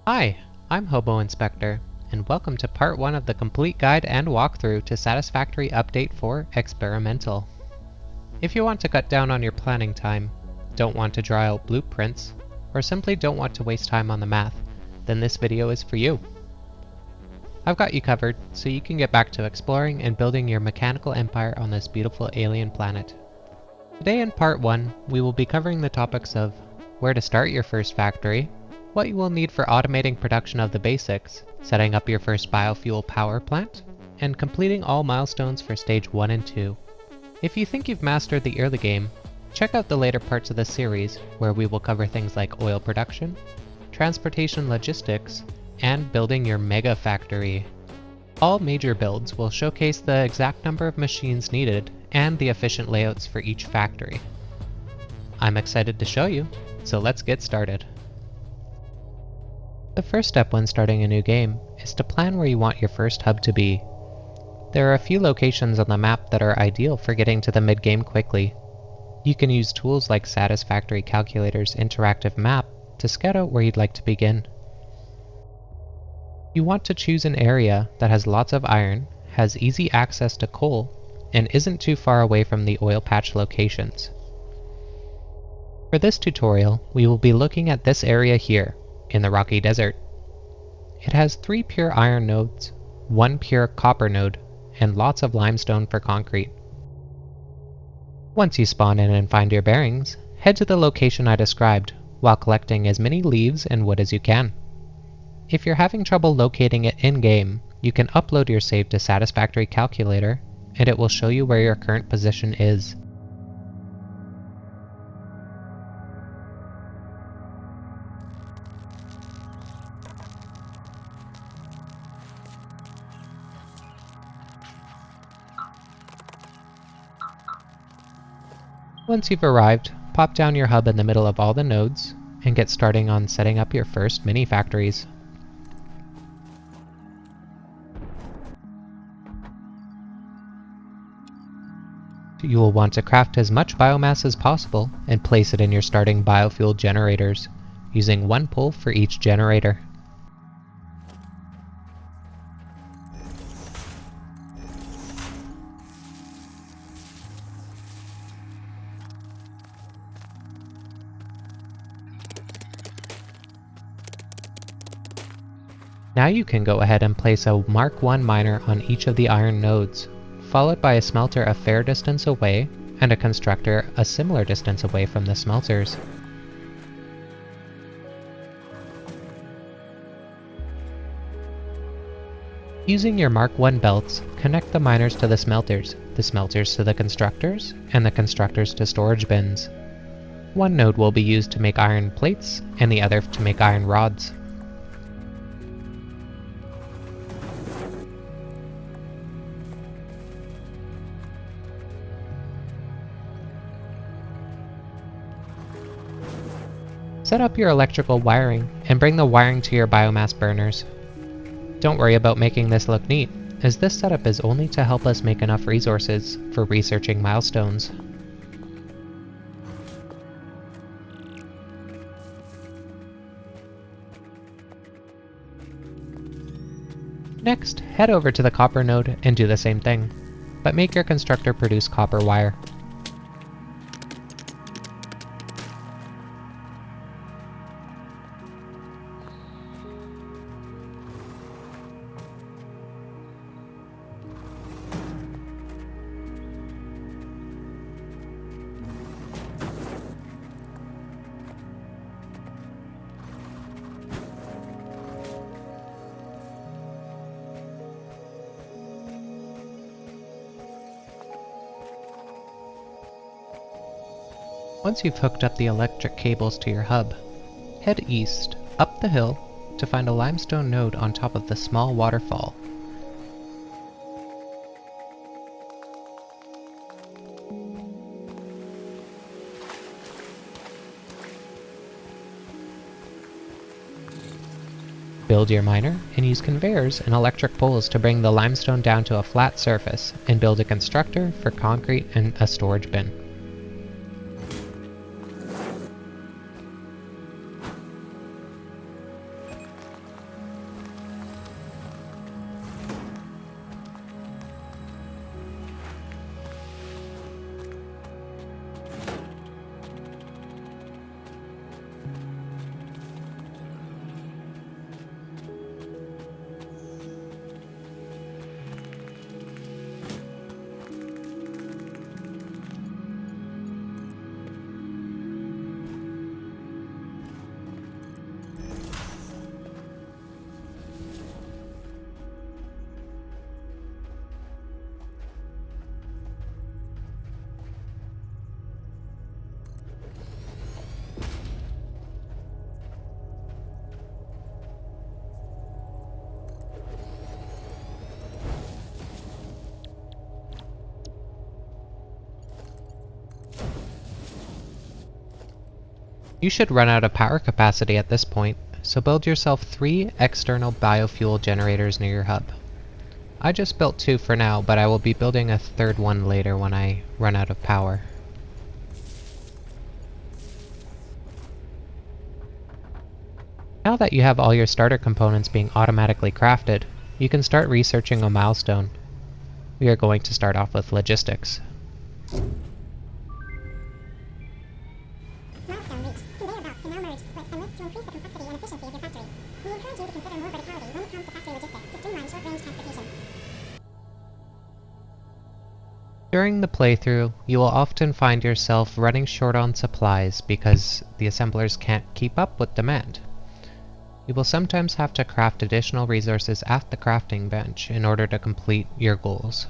Hi, I'm Hobo Inspector, and welcome to part 1 of the complete guide and walkthrough to Satisfactory Update for Experimental. If you want to cut down on your planning time, don't want to draw out blueprints, or simply don't want to waste time on the math, then this video is for you. I've got you covered so you can get back to exploring and building your mechanical empire on this beautiful alien planet. Today in part 1, we will be covering the topics of where to start your first factory, what you will need for automating production of the basics, setting up your first biofuel power plant, and completing all milestones for stage 1 and 2. If you think you've mastered the early game, check out the later parts of the series where we will cover things like oil production, transportation logistics, and building your mega factory. All major builds will showcase the exact number of machines needed and the efficient layouts for each factory. I'm excited to show you, so let's get started. The first step when starting a new game is to plan where you want your first hub to be. There are a few locations on the map that are ideal for getting to the mid-game quickly. You can use tools like Satisfactory Calculator's interactive map to scout out where you'd like to begin. You want to choose an area that has lots of iron, has easy access to coal, and isn't too far away from the oil patch locations. For this tutorial, we will be looking at this area here, in the Rocky Desert. It has 3 pure iron nodes, 1 pure copper node, and lots of limestone for concrete. Once you spawn in and find your bearings, head to the location I described, while collecting as many leaves and wood as you can. If you're having trouble locating it in-game, you can upload your save to Satisfactory Calculator, and it will show you where your current position is. Once you've arrived, pop down your hub in the middle of all the nodes, and get starting on setting up your first mini-factories. You will want to craft as much biomass as possible and place it in your starting biofuel generators, using 1 pull for each generator. Now you can go ahead and place a Mark 1 miner on each of the iron nodes, followed by a smelter a fair distance away, and a constructor a similar distance away from the smelters. Using your Mark 1 belts, connect the miners to the smelters to the constructors, and the constructors to storage bins. 1 node will be used to make iron plates, and the other to make iron rods. Set up your electrical wiring and bring the wiring to your biomass burners. Don't worry about making this look neat, as this setup is only to help us make enough resources for researching milestones. Next, head over to the copper node and do the same thing, but make your constructor produce copper wire. Once you've hooked up the electric cables to your hub, head east, up the hill, to find a limestone node on top of the small waterfall. Build your miner and use conveyors and electric poles to bring the limestone down to a flat surface and build a constructor for concrete and a storage bin. You should run out of power capacity at this point, so build yourself 3 external biofuel generators near your hub. I just built 2 for now, but I will be building a 3rd one later when I run out of power. Now that you have all your starter components being automatically crafted, you can start researching a milestone. We are going to start off with logistics. Milestone reached. Conveyor belts can now merge, split, and lift to increase the complexity and efficiency of your factory. We encourage you to consider more verticality when it comes to factory logistics to streamline short-range transportation. During the playthrough, you will often find yourself running short on supplies because the assemblers can't keep up with demand. You will sometimes have to craft additional resources at the crafting bench in order to complete your goals.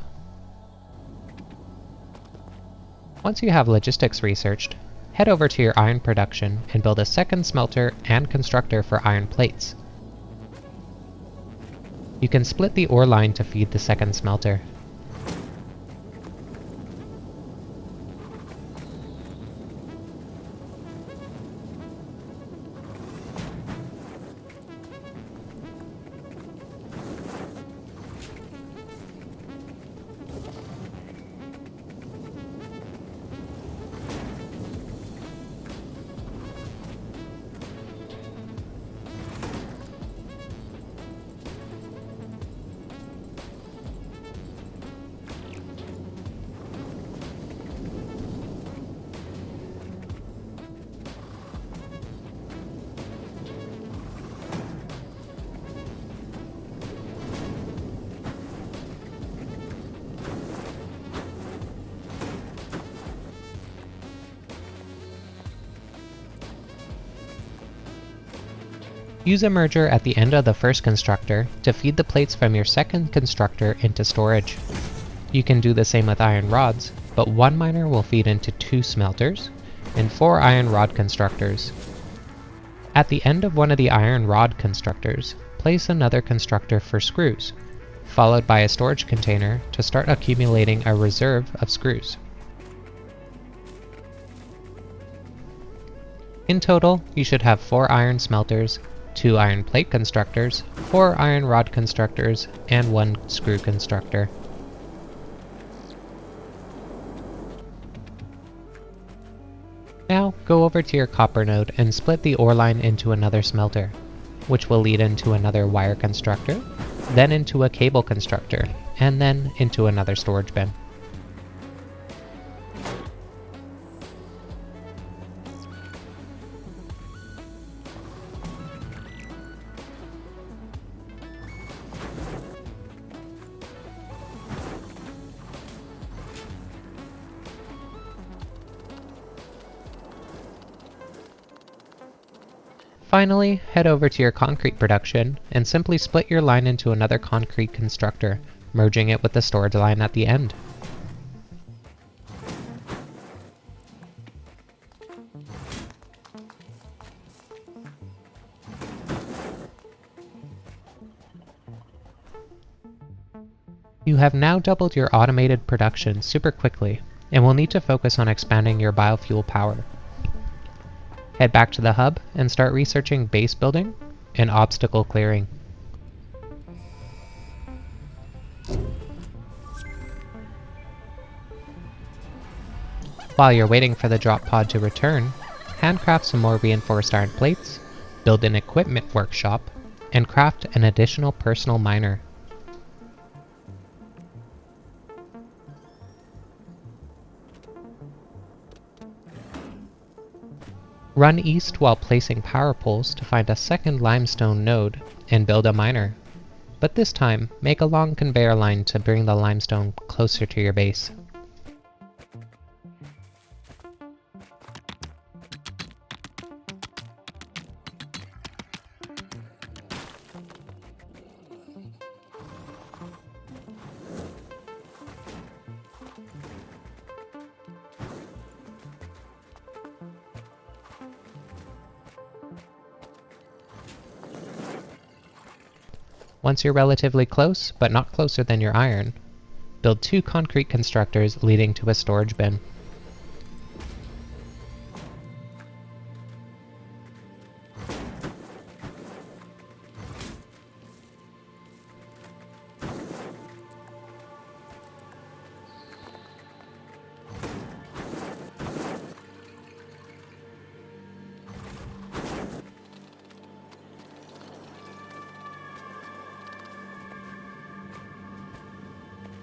Once you have logistics researched, head over to your iron production and build a 2nd smelter and constructor for iron plates. You can split the ore line to feed the 2nd smelter. Use a merger at the end of the 1st constructor to feed the plates from your 2nd constructor into storage. You can do the same with iron rods, but 1 miner will feed into 2 smelters and 4 iron rod constructors. At the end of one of the iron rod constructors, place another constructor for screws, followed by a storage container to start accumulating a reserve of screws. In total, you should have 4 iron smelters, 2 iron plate constructors, 4 iron rod constructors, and 1 screw constructor. Now, go over to your copper node and split the ore line into another smelter, which will lead into another wire constructor, then into a cable constructor, and then into another storage bin. Finally, head over to your concrete production and simply split your line into another concrete constructor, merging it with the storage line at the end. You have now doubled your automated production super quickly, and will need to focus on expanding your biofuel power. Head back to the hub and start researching base building and obstacle clearing. While you're waiting for the drop pod to return, handcraft some more reinforced iron plates, build an equipment workshop, and craft an additional personal miner. Run east while placing power poles to find a 2nd limestone node and build a miner. But this time, make a long conveyor line to bring the limestone closer to your base. Once you're relatively close, but not closer than your iron, build 2 concrete constructors leading to a storage bin.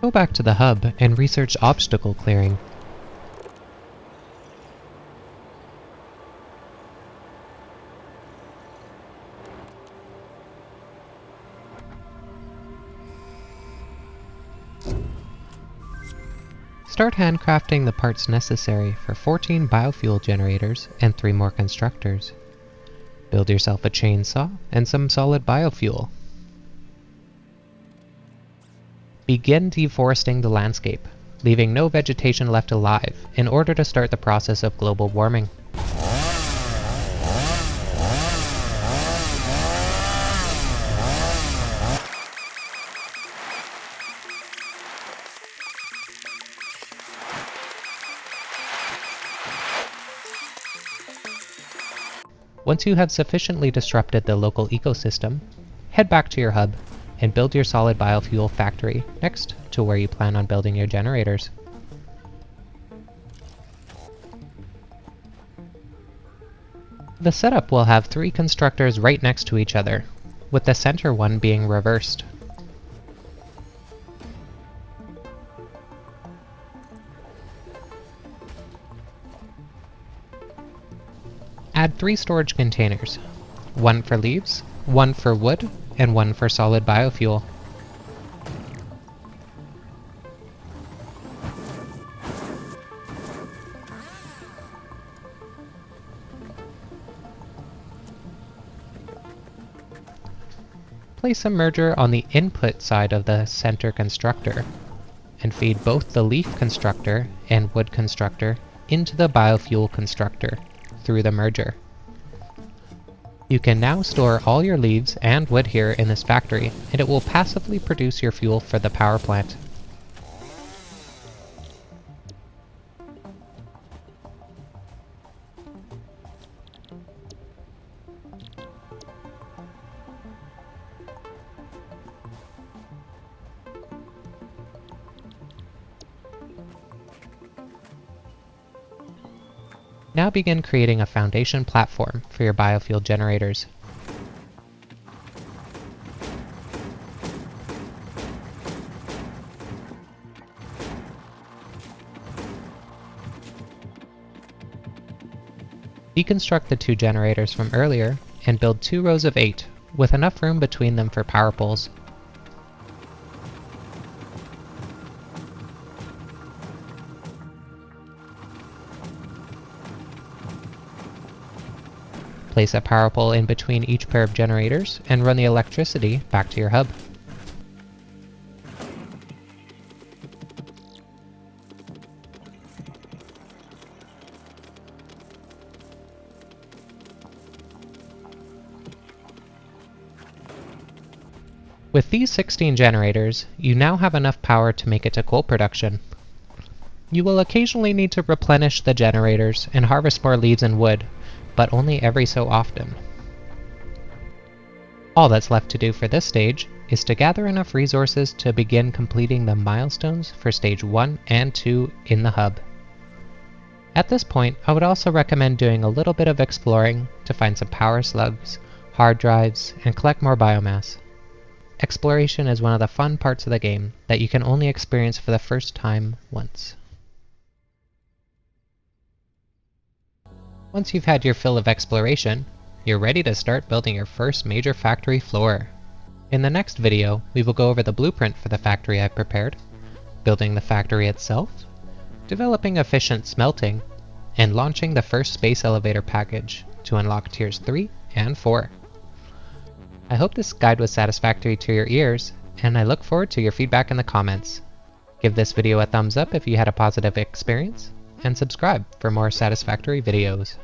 Go back to the hub and research obstacle clearing. Start handcrafting the parts necessary for 14 biofuel generators and 3 more constructors. Build yourself a chainsaw and some solid biofuel. Begin deforesting the landscape, leaving no vegetation left alive in order to start the process of global warming. Once you have sufficiently disrupted the local ecosystem, head back to your hub and build your solid biofuel factory next to where you plan on building your generators. The setup will have 3 constructors right next to each other, with the center one being reversed. Add 3 storage containers, 1 for leaves, 1 for wood, and 1 for solid biofuel. Place a merger on the input side of the center constructor, and feed both the leaf constructor and wood constructor into the biofuel constructor through the merger. You can now store all your leaves and wood here in this factory, and it will passively produce your fuel for the power plant. Now begin creating a foundation platform for your biofuel generators. Deconstruct the 2 generators from earlier and build 2 rows of 8, with enough room between them for power poles. Place a power pole in between each pair of generators and run the electricity back to your hub. With these 16 generators, you now have enough power to make it to coal production. You will occasionally need to replenish the generators and harvest more leaves and wood, but only every so often. All that's left to do for this stage is to gather enough resources to begin completing the milestones for stage 1 and 2 in the hub. At this point, I would also recommend doing a little bit of exploring to find some power slugs, hard drives, and collect more biomass. Exploration is one of the fun parts of the game that you can only experience for the first time once. Once you've had your fill of exploration, you're ready to start building your first major factory floor. In the next video, we will go over the blueprint for the factory I've prepared, building the factory itself, developing efficient smelting, and launching the first space elevator package to unlock tiers 3 and 4. I hope this guide was satisfactory to your ears, and I look forward to your feedback in the comments. Give this video a thumbs up if you had a positive experience, and subscribe for more Satisfactory videos.